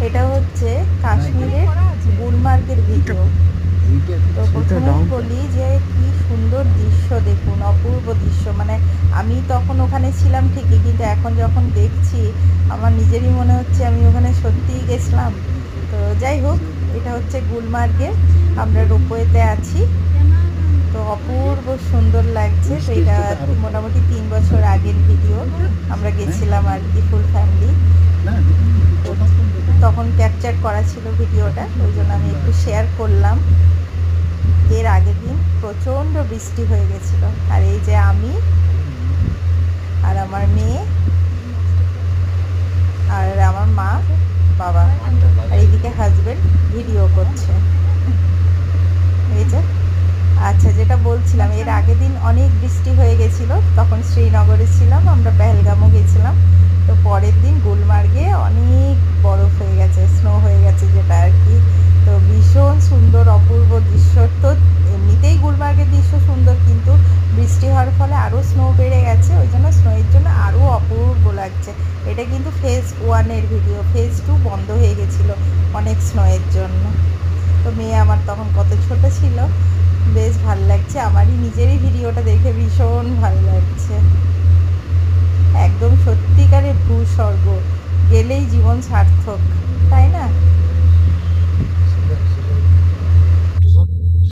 এটা হচ্ছে কাশ্মীরের গুলমার্গের ভিডিও। তো প্রথমেই বলি যে কি সুন্দর দৃশ্য, দেখুন অপূর্ব দৃশ্য। মানে আমি তখন ওখানে ছিলাম ঠিকই, কিন্তু এখন যখন দেখছি আমার নিজেরই মনে হচ্ছে আমি ওখানে সত্যিই গেছিলাম। তো যাই হোক, এটা হচ্ছে গুলমার্গে, আমরা রোপওয়েতে আছি। তো অপূর্ব সুন্দর লাগছে। তো এটা মোটামুটি 3 বছর আগের ভিডিও, আমরা গেছিলাম আর কি ফুল ফ্যামিলি। তখন ক্যাপচার করা ছিল ভিডিওটা, ওই জন্য আমি একটু শেয়ার করলাম। এর আগের দিন প্রচণ্ড বৃষ্টি হয়ে গেছিলো, আর এই যে আমি আর আমার মেয়ে আর আমার মা বাবা, আর এইদিকে হাজবেন্ড ভিডিও করছে। এই যে, আচ্ছা যেটা বলছিলাম, এর আগের দিন অনেক বৃষ্টি হয়ে গেছিলো, তখন শ্রীনগরে ছিলাম, আমরা পেহেলগামও গেছিলাম। তো পরের দিন গুলমার্গে অনেক বরফ হয়ে গেছে, স্নো হয়ে গেছে যেটা আর কি। তো ভীষণ সুন্দর অপূর্ব দৃশ্য। তো এমনিতেই গুলমার্গের দৃশ্য সুন্দর, কিন্তু বৃষ্টি হওয়ার ফলে আরও স্নো বেড়ে গেছে, ওই জন্য স্নোয়ের জন্য আরও অপূর্ব লাগছে। এটা কিন্তু ফেজ 1-এর ভিডিও, ফেজ 2 বন্ধ হয়ে গেছিলো অনেক স্নোয়ের জন্য। তো মেয়ে আমার তখন কত ছোট ছিল, বেশ ভালো লাগছে। আমারই নিজেরই ভিডিওটা দেখে ভীষণ ভালো লাগছে। একদম সত্যিকারের ভূস্বর্গ, গেলেই জীবন সার্থক, তাই না?